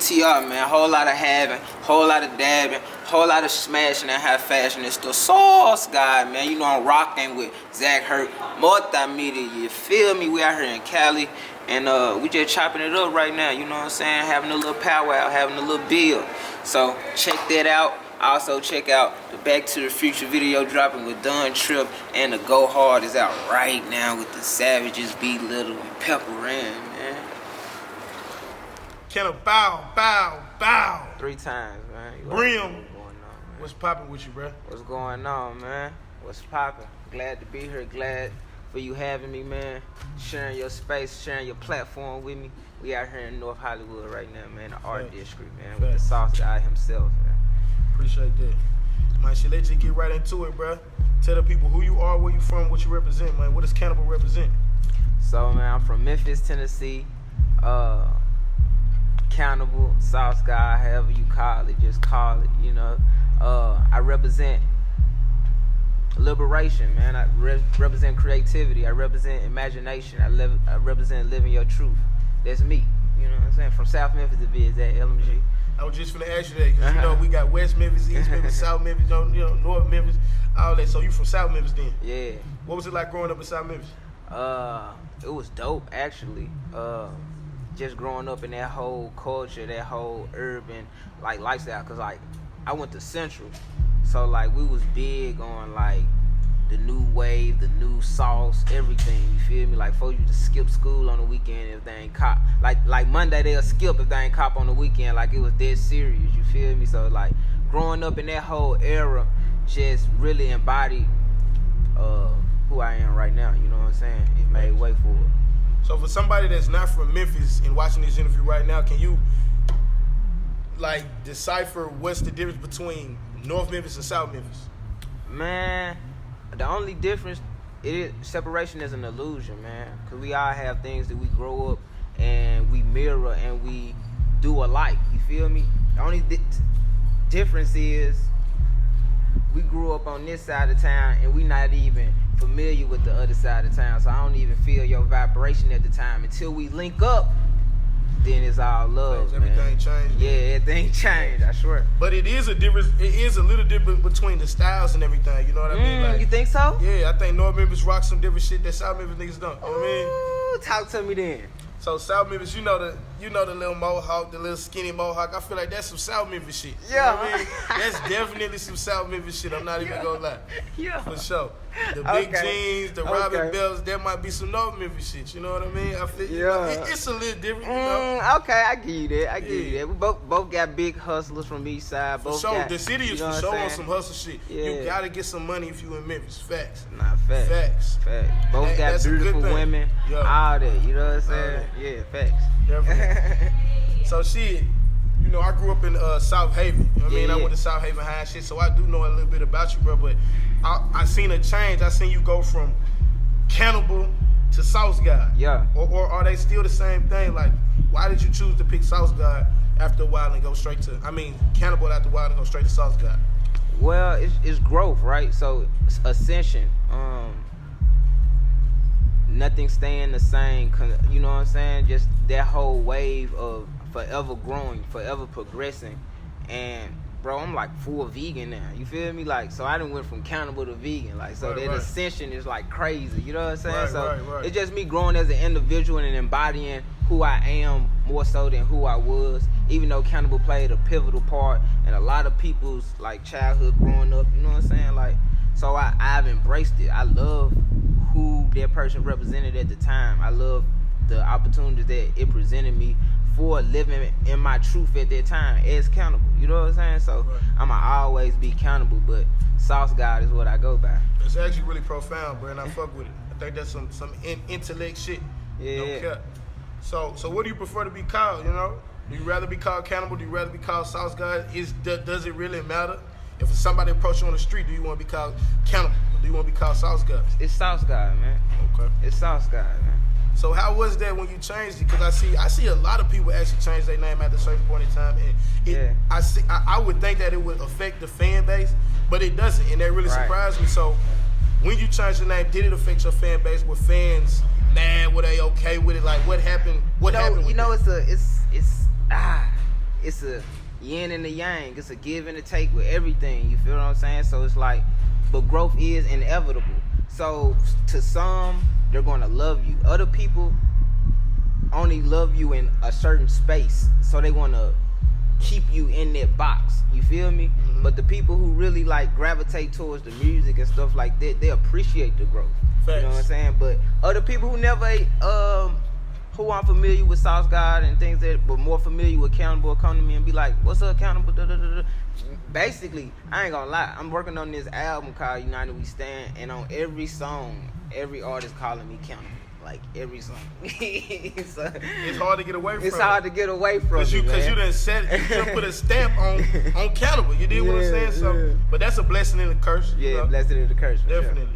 PTR, man. Whole lot of having, whole lot of dabbing, whole lot of smashing and high fashion. It's the sauce guy, man. You know I'm rocking with Hurth, Mota Media. You feel me? We out here in Cali, and we just chopping it up right now. You know what I'm saying? Having a little powwow, having a little bill. So check that out. Also check out the Back to the Future video dropping with Don Trip, and the Go Hard is out right now with the Savages, Be Little, and Pepper in, man. Can I bow, bow, bow? 3 times, man. Brim. What's poppin' with you, bro? What's going on, man? What's poppin'? Glad to be here. Glad for you having me, man. Sharing your space, sharing your platform with me. We out here in North Hollywood right now, man. The art district, man. With the sauce guy himself, man. Appreciate that. Man, shit, let's just get right into it, bro. Tell the people who you are, where you from, what you represent, man. What does Cannibal represent? So, man, I'm from Memphis, Tennessee. Cannibal, sauce guy, however you call it, just call it, you know. I represent liberation, man. I represent creativity. I represent imagination. I represent living your truth. That's me. You know what I'm saying? From South Memphis to be exact, LMG. I was just finna ask you that, because you know we got West Memphis, East Memphis, South Memphis, you know, North Memphis, all that. So you from South Memphis then? Yeah. What was it like growing up in South Memphis? It was dope, actually. Just growing up in that whole culture, that whole urban like lifestyle, cause like I went to Central, so like we was big on like the new wave, the new sauce, everything. You feel me? Like for you to skip school on the weekend if they ain't cop. Like Monday they'll skip if they ain't cop on the weekend. Like it was dead serious. You feel me? So like growing up in that whole era just really embodied who I am right now. You know what I'm saying? It made way for it. So for somebody that's not from Memphis and watching this interview right now, can you like decipher what's the difference between North Memphis and South Memphis? Man, the only difference separation is an illusion, man. Cause we all have things that we grow up and we mirror and we do alike. You feel me? The only difference is we grew up on this side of town and we not even familiar with the other side of town, so I don't even feel your vibration at the time. Until we link up, then it's all love, man. Everything changed. Yeah, everything changed, I swear. But it is a difference. It is a little different between the styles and everything. You know what I mean? Like, you think so? Yeah, I think North Memphis rocks some different shit that South Memphis niggas don't. You know what I mean? Ooh, talk to me then. So South Memphis, you know the little mohawk, the little skinny mohawk. I feel like that's some South Memphis shit. You know what I mean? That's definitely some South Memphis shit. I'm not even gonna lie. Yeah. For sure. The big jeans, the Robin belts, that might be some North Memphis shit. You know what I mean? I feel, you know, it's a little different. You know? Okay, I give you that. I give you that. We both got big hustlers from east side. For both sure, got, the city is for sure on some hustle shit. Yeah. You gotta get some money if you in Memphis. Facts. Nah, facts. Both got beautiful women. All that. You know what I'm saying? Yeah, facts. Definitely. So shit, you know, I grew up in South Haven. You know what I mean? I went to South Haven High and shit, so I do know a little bit about you, bro. But I seen a change. I seen you go from Cannibal to Sauce God. Yeah. Or are they still the same thing? Like, why did you choose to pick Sauce God after a while and go straight to, Cannibal after a while and go straight to Sauce God? Well, it's growth, right? So it's ascension. Nothing staying the same, you know what I'm saying? Just that whole wave of forever growing, forever progressing. And bro, I'm like full vegan now, you feel me? Like, so I done went from Cannibal to vegan, like, so that ascension is like crazy, you know what I'm saying? It's just me growing as an individual and embodying who I am more so than who I was, even though Cannibal played a pivotal part in a lot of people's like childhood growing up, you know what I'm saying? Like, so I've embraced it. I love who that person represented at the time. I love the opportunities that it presented me for living in my truth at that time as Cannibal. You know what I'm saying? So I'ma always be Cannibal, but Sauce God is what I go by. It's actually really profound, bro, and I fuck with it. I think that's some intellect shit. Yeah. No cap. So what do you prefer to be called, you know? Do you rather be called Cannibal? Do you rather be called Sauce God? Does it really matter? If somebody approach you on the street, do you want to be called Cannibal? Or do you want to be called Sauce God? It's Sauce God, man. Okay. It's Sauce God, man. So how was that when you changed it? Because I see a lot of people actually change their name at a certain point in time, and I would think that it would affect the fan base, but it doesn't, and that really surprised me. So when you changed your name, did it affect your fan base? Were fans mad? Were they okay with it? Like, what happened? What happened? You know, it's it's a yin and a yang. It's a give and a take with everything. You feel what I'm saying? So it's like, but growth is inevitable. So to some, they're gonna love you. Other people only love you in a certain space, so they wanna keep you in that box. You feel me? Mm-hmm. But the people who really like gravitate towards the music and stuff like that, they appreciate the growth. Facts. You know what I'm saying? But other people who never who aren't familiar with Sauce God and things that, but more familiar with Cannibal, come to me and be like, "What's up, Cannibal?" Basically, I ain't gonna lie, I'm working on this album called United We Stand, and on every song, every artist calling me Cannibal. Like every song. So, it's hard to get away from. It's hard to get away from. Because you done put a stamp on Cannibal. You did what I'm saying? So, but that's a blessing and a curse. Yeah, you know? Blessing and a curse. Definitely.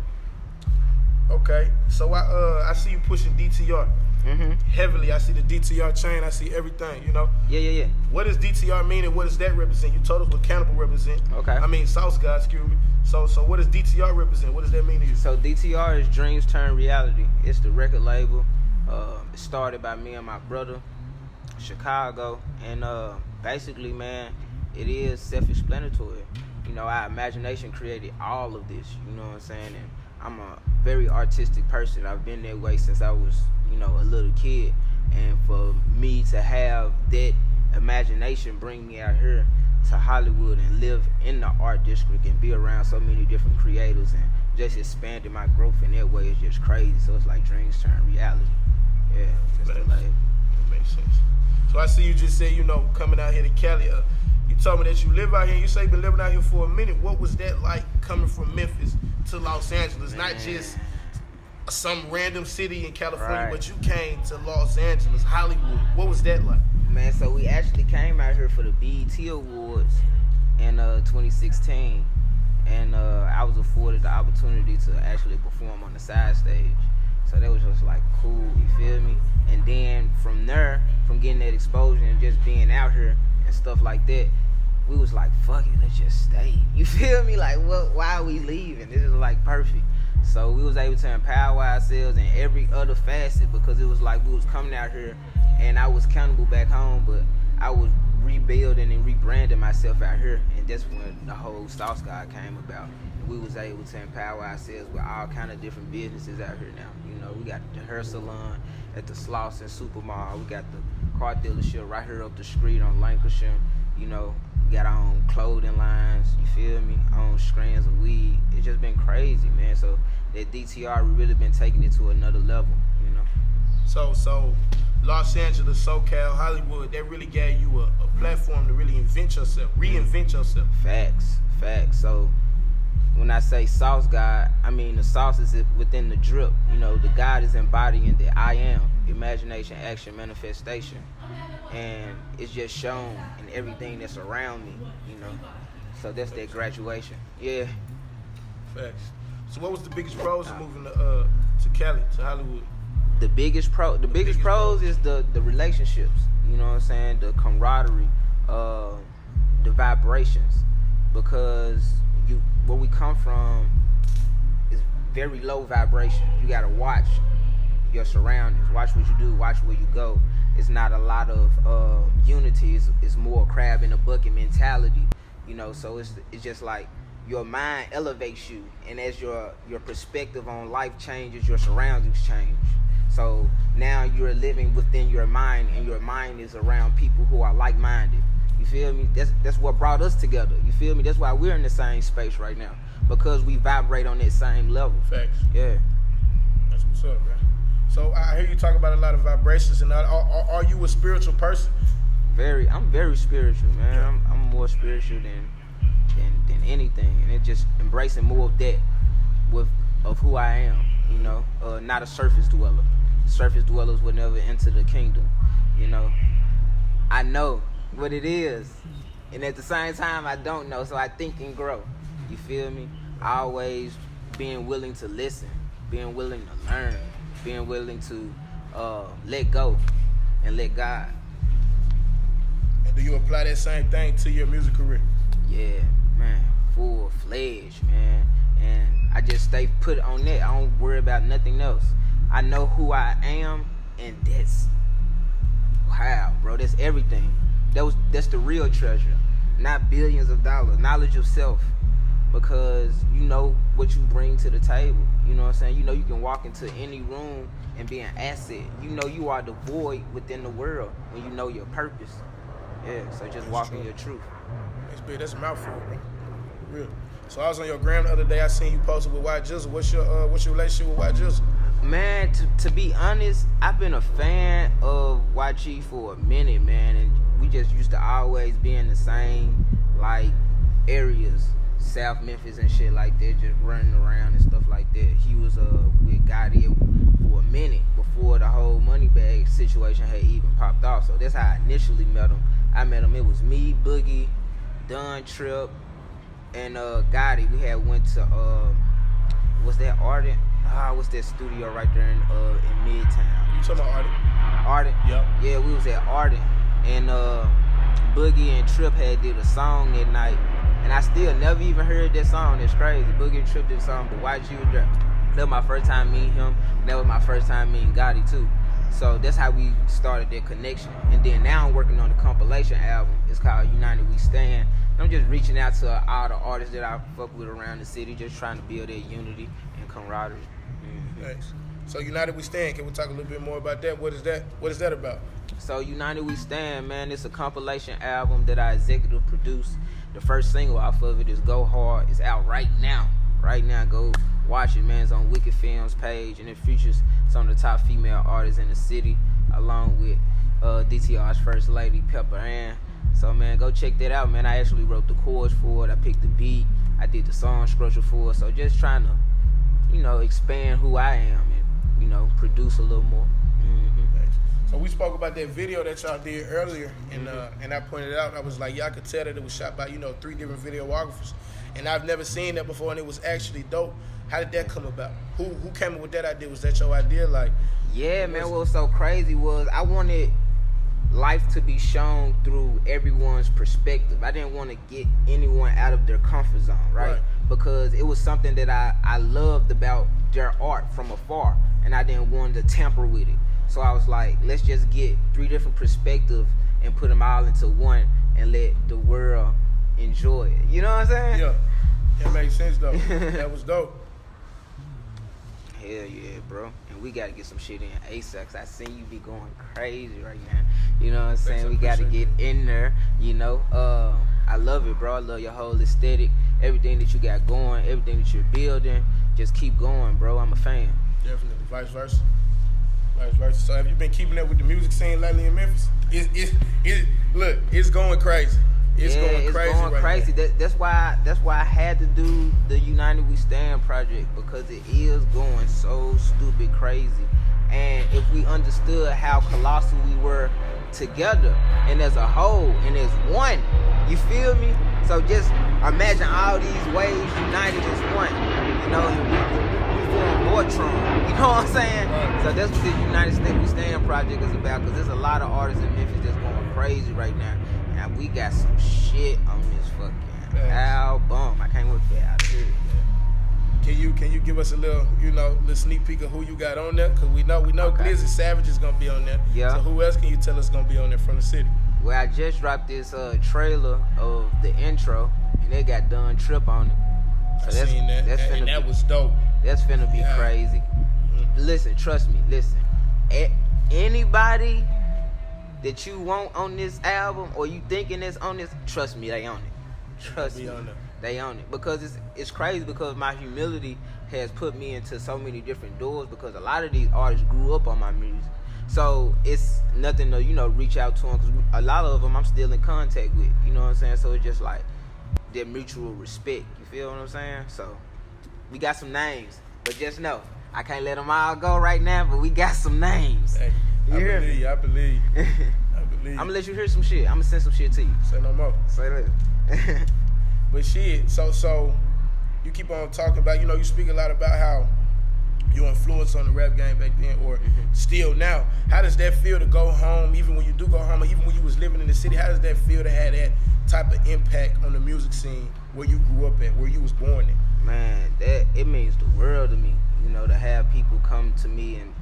Sure. Okay, so I see you pushing DTR. Mm-hmm. Heavily. I see the DTR chain. I see everything, you know? Yeah. What does DTR mean and what does that represent? You told us what Cannibal represent. Okay. I mean, Sauce God, excuse me. So what does DTR represent? What does that mean to you? So DTR is Dreams Turn Reality. It's the record label. It started by me and my brother, Chicago. And basically, man, it is self-explanatory. You know, our imagination created all of this. You know what I'm saying? And I'm a very artistic person. I've been that way since I was, a little kid. And for me to have that imagination bring me out here to Hollywood and live in the art district and be around so many different creators and just expanding my growth in that way is just crazy. So it's like dreams turn reality. Yeah, just that makes sense. So I see you just said, coming out here to Cali. You told me that you live out here. You say you've been living out here for a minute. What was that like coming from Memphis to Los Angeles? Man. Not just some random city in California, right. But you came to Los Angeles, Hollywood. What was that like? Man, so we actually came out here for the BET Awards in 2016. And I was afforded the opportunity to actually perform on the side stage. So that was just like cool, you feel me? And then from there, from getting that exposure and just being out here and stuff like that, we was like, fuck it, let's just stay. You feel me? Like, why are we leaving? This is like perfect. So we was able to empower ourselves in every other facet because it was like we was coming out here and I was Cannibal back home, but I was rebuilding and rebranding myself out here. And that's when the whole Sauce God came about. We was able to empower ourselves with all kind of different businesses out here now. We got the hair salon at the Slauson Supermall. We got the car dealership right here up the street on Lancashire. We got our own clothing lines, you feel me? Our own strands of weed. It's just been crazy, man. So that DTR, we really been taking it to another level, So Los Angeles, SoCal, Hollywood, that really gave you a platform to really invent yourself, reinvent yourself. Facts. So when I say Sauce God, I mean the sauce is within the drip. The God is embodying the I am, imagination, action, manifestation. And it's just shown in everything that's around me, So that's that graduation. Yeah. Facts. So what was the biggest pros of moving to Cali, to Hollywood? The biggest pros is the relationships, you know what I'm saying? The camaraderie, the vibrations. Because where we come from is very low vibration. You gotta watch your surroundings, watch what you do, watch where you go. It's not a lot of unity. It's more crab in a bucket mentality, So it's just like your mind elevates you, and as your perspective on life changes, your surroundings change. So now you're living within your mind, and your mind is around people who are like-minded. You feel me? That's what brought us together. You feel me? That's why we're in the same space right now, because we vibrate on that same level. Facts. Yeah. That's what's up, man. So I hear you talk about a lot of vibrations, and are you a spiritual person? I'm very spiritual, man. Yeah. I'm more spiritual than anything, and it's just embracing more of that of who I am. Not a surface dweller. Surface dwellers will never enter the kingdom. I know what it is, and at the same time I don't know, so I think and grow. You feel me? Always being willing to listen, being willing to learn, being willing to let go and let God. And do you apply that same thing to your music career? Yeah, man, full-fledged, man. And I just stay put on that. I don't worry about nothing else. I know who I am, and that's wow, bro. That's everything. That's the real treasure, not billions of dollars. Knowledge of self, because you know what you bring to the table. You know what I'm saying? You know you can walk into any room and be an asset. You know you are the void within the world when you know your purpose. Yeah, so just walk in your truth. That's big. That's a mouthful, bro. Real. So I was on your gram the other day. I seen you posted with White Jizzle. What's your relationship with White Jizzle? Man, to be honest, I've been a fan of YG for a minute, man, and we just used to always be in the same like areas, South Memphis and shit like that, just running around and stuff like that. He was with Gotti for a minute before the whole money bag situation had even popped off. So that's how I initially met him. It was me, Boogie, Don Trip, and Gotti. We had went to what's that, Ardent? What's that studio right there in Midtown? You talking about Ardent? Ardent? Yep. Yeah, we was at Ardent, and Boogie and Trip had did a song that night, and I still never even heard that song. That's crazy. Boogie and Trip did a song, but YG was there. That was my first time meeting him. That was my first time meeting Gotti too. So that's how we started that connection. And then now I'm working on the compilation album. It's called United We Stand. And I'm just reaching out to all the artists that I fuck with around the city, just trying to build that unity and camaraderie. Mm-hmm. Nice. So United We Stand, can we talk a little bit more about that? What is that? What is that about? So United We Stand, man, it's a compilation album that I executive produced. The first single off of it is Go Hard. It's out right now. Right now, go watch it, man. It's on Wicked Films page, and it features some of the top female artists in the city, along with DTR's first lady, Pepper Ann. So, man, go check that out, man. I actually wrote the chords for it. I picked the beat. I did the song structure for it. So just trying to, expand who I am and, produce a little more. Mm-hmm. So we spoke about that video that y'all did earlier, and I pointed out, I was like, y'all could tell that it was shot by, 3 different videographers. And I've never seen that before, and it was actually dope. How did that come about? Who came up with that idea? Was that your idea? Yeah, man, what was so crazy was I wanted life to be shown through everyone's perspective. I didn't want to get anyone out of their comfort zone, right? Because it was something that I loved about their art from afar, and I didn't want to tamper with it. So I was like, let's just get 3 different perspectives and put them all into one and let the world enjoy it. You know what I'm saying? Yeah. That makes sense, though. That was dope. Hell yeah, bro. And we got to get some shit in ASAP, 'cause I seen you be going crazy right now. You know what I'm saying? We got to get in there, I love it, bro. I love your whole aesthetic, everything that you got going, everything that you're building. Just keep going, bro. I'm a fan. Definitely. Vice versa. So have you been keeping up with the music scene lately in Memphis? Look, it's going crazy. It's going crazy. That's why I had to do the United We Stand project, because it is going so stupid crazy. And if we understood how colossal we were together and as a whole and as one, you feel me? So just imagine all these waves united as one, and we form Voltron. You know what I'm saying? Right. So that's what the United We Stand project is about, because there's a lot of artists in Memphis that's going crazy right now. And we got some shit on this fucking album. I can't wait to get out of here. Can you give us a little sneak peek of who you got on there? Because we know Glizzy Savage is gonna be on there. Yeah. So who else can you tell us gonna be on there from the city? Well, I just dropped this trailer of the intro, and they got Don Trip on it. So I seen that. That was dope. That's finna be crazy. Mm-hmm. Listen, trust me. Anybody that you want on this album, or you thinking that's on this, trust me, they on it. Trust me, they on it. Because it's crazy, because my humility has put me into so many different doors, because a lot of these artists grew up on my music. So it's nothing to, reach out to them, because a lot of them I'm still in contact with, you know what I'm saying? So it's just like that mutual respect, you feel what I'm saying? So we got some names, but just know, I can't let them all go right now, but we got some names. Hey. I believe. I'm gonna let you hear some shit. I'm gonna send some shit to you. Say no more. Say that. But shit, so you keep on talking about, you speak a lot about how your influence on the rap game back then, or still now. How does that feel to go home, even when you do go home, or even when you was living in the city? How does that feel to have that type of impact on the music scene where you grew up at, where you was born in? Man, it means the world to me, to have people come to me and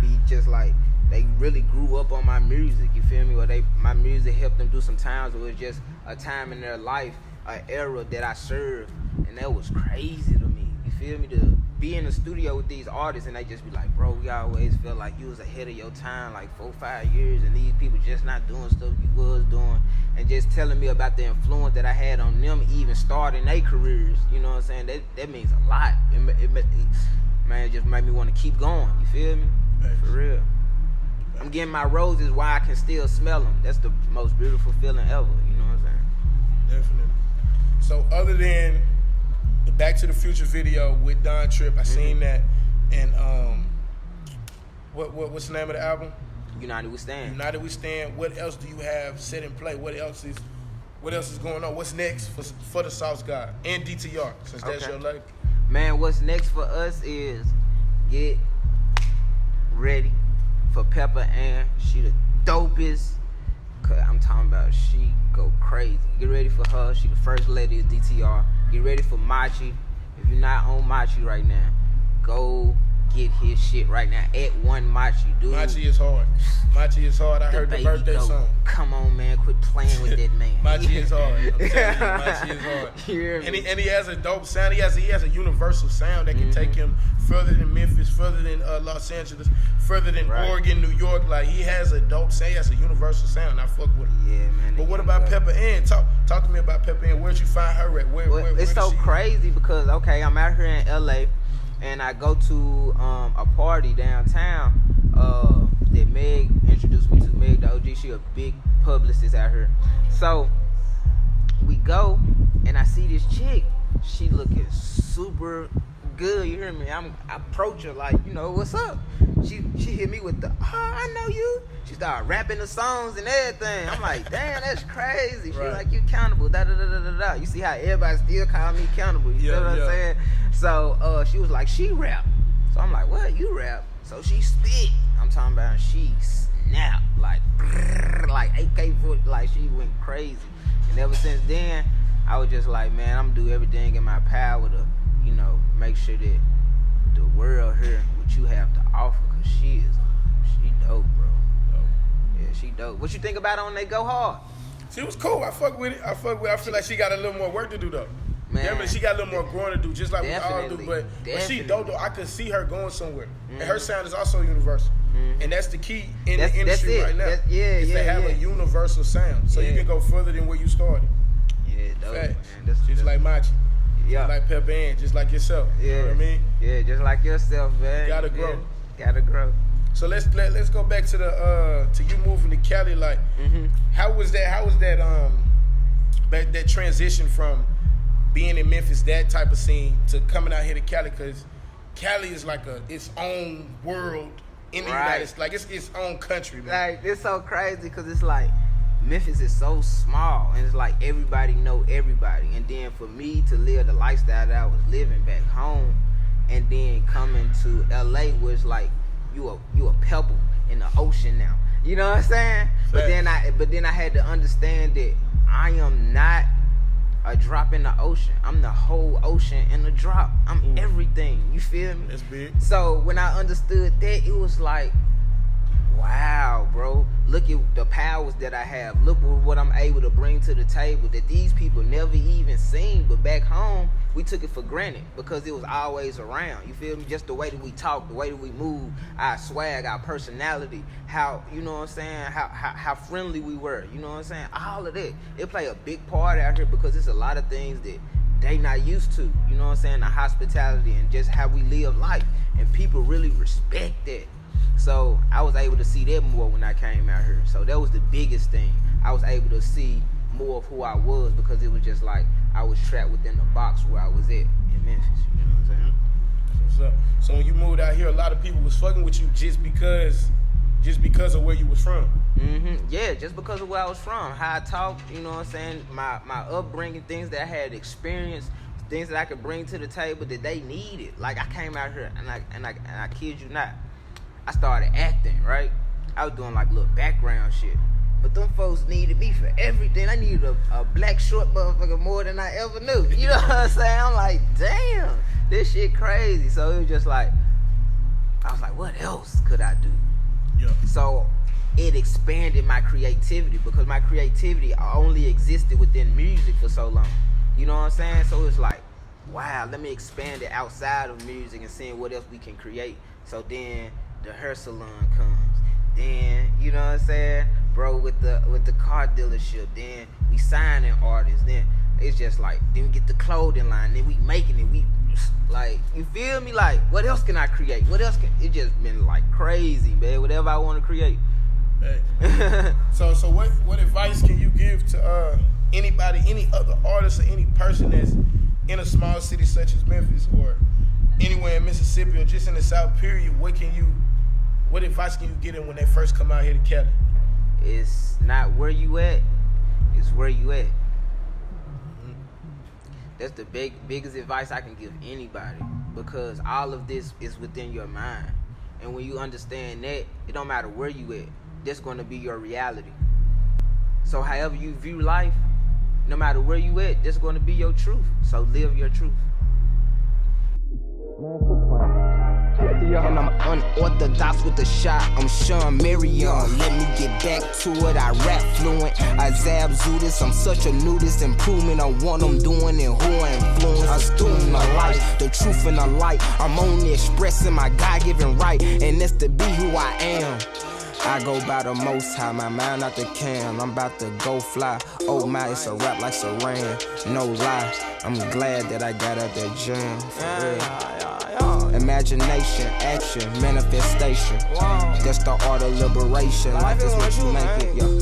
be just like, they really grew up on my music, you feel me? Or my music helped them through some times where it was just a time in their life, an era that I served, and that was crazy to me, you feel me? To be in the studio with these artists and they just be like, bro, we always felt like you was ahead of your time, like 4-5 years, and these people just not doing stuff you was doing, and just telling me about the influence that I had on them even starting their careers, you know what I'm saying? That means a lot. Man, it just made me want to keep going, you feel me? For real. I'm getting my roses while I can still smell them. That's the most beautiful feeling ever, you know what I'm saying? Definitely. So other than the Back to the Future video with Don Tripp, I seen that, and what's the name of the album? United We Stand. United We Stand. What else do you have set in play? What else is going on? What's next for the South God and DTR, since that's your life? Man, what's next for us is get ready for Pepper Ann. She the dopest. I'm talking about she go crazy. Get ready for her. She the first lady of DTR. Get ready for Machi. If you're not on Machi right now, go get his shit right now. At one Machi, dude. Machi is hard. Machi is hard. I heard the birthday song. Come on, man. Quit playing with that man. Machi is hard. I'm telling you, Machi is hard. And he has a dope sound. He has a universal sound that can take him further than Memphis, further than Los Angeles, further than Oregon, New York. Like, he has a dope sound. He has a universal sound. I fuck with him. Yeah, man. But what about Pepper Ann? Talk to me about Pepper Ann. Where'd you find her at? Where it's so crazy because, okay, I'm out here in LA and I go to a party downtown that Meg introduced me to. Meg, the OG, she a big publicist out here. So we go and I see this chick. She looking super good, you hear me? I approach her like, you know, what's up? She hit me with the, I know you. She started rapping the songs and everything. I'm like, damn, that's crazy. She like, you Cannibal, da da da da da da. You see how everybody still call me Cannibal, you know what I'm saying? So she was like, she rap. So I'm like, what, you rap? So she spit. I'm talking about she snapped like AK-40, like she went crazy. And ever since then, I was just like, man, I'm gonna do everything in my power to, you know, make sure that the world hear what you have to offer, cause she dope, bro. Yeah, she dope. What you think about on They Go Hard? She was cool. I fuck with it. I feel like she got a little more work to do though. Man, she got a little more growing to do, just like we all do. But she dope though. I could see her going somewhere, and her sound is also universal, and that's the key in the industry right now. Is to have a universal sound, so you can go further than where you started. Yeah, dope. Man. Just like Machi. Yeah. Just like Pepper Ann, just like yourself. Yeah. You know what I mean? Yeah, just like yourself, man. You gotta grow. Gotta grow. So let's go back to the to you moving to Cali. Like, how was that that transition from being in Memphis, that type of scene, to coming out here to Cali? Because Cali is like its own world in the United States. Like, it's its own country, man. Like, it's so crazy because it's like Memphis is so small and it's like everybody know everybody. And then for me to live the lifestyle that I was living back home and then coming to LA where it's like you a pebble in the ocean now. You know what I'm saying? But then I had to understand that I am not a drop in the ocean. I'm the whole ocean in a drop. I'm everything. You feel me? That's big. So when I understood that, it was like, wow, bro. Look at the powers that I have. Look what I'm able to bring to the table that these people never even seen. But back home, we took it for granted because it was always around. You feel me? Just the way that we talk, the way that we move, our swag, our personality, how, you know what I'm saying, how friendly we were. You know what I'm saying? All of that. It play a big part out here because it's a lot of things that they not used to. You know what I'm saying? The hospitality and just how we live life. And people really respect that. So I was able to see that more when I came out here. So that was the biggest thing. I was able to see more of who I was because it was just like I was trapped within the box where I was at in Memphis. You know what I'm saying? What's up? So when you moved out here, a lot of people was fucking with you just because of where you was from. Yeah, just because of where I was from, how I talked. You know what I'm saying? My upbringing, things that I had experienced, things that I could bring to the table that they needed. Like I came out here and I kid you not, I started acting, right? I was doing like little background shit. But them folks needed me for everything. I needed a black short motherfucker more than I ever knew. You know what I'm saying? I'm like, damn, this shit crazy. So it was just like, I was like, what else could I do? Yeah. So it expanded my creativity because my creativity only existed within music for so long. You know what I'm saying? So it's like, wow, let me expand it outside of music and seeing what else we can create. So then the hair salon comes. Then, you know what I'm saying? Bro, with the car dealership. Then we signing artists. Then it's just like, then we get the clothing line. Then we making it. We like, you feel me? Like, what else can I create? What else can, it just been like crazy, man. Whatever I want to create. Hey. So what advice can you give to anybody, any other artist or any person that's in a small city such as Memphis or anywhere in Mississippi or just in the South period? What advice can you get them when they first come out here to Cali? It's not where you at, it's where you at. That's the biggest advice I can give anybody, because all of this is within your mind. And when you understand that, it don't matter where you at, that's going to be your reality. So however you view life, no matter where you at, that's going to be your truth. So live your truth. And I'm unorthodox with the shot, I'm Sean Marion. Let me get back to it, I rap fluent, I zab Zudis, I'm such a nudist. Improvement on what I'm doing and who I influence. I student of life, the truth and the light. I'm only expressing my God-given right, and that's to be who I am. I go by the Most High, my mind out the can. I'm about to go fly. Oh my, it's a rap like Saran. No lie, I'm glad that I got out that jam. For real. Imagination, action, manifestation. That's the art of liberation. Life is what you make it, yo.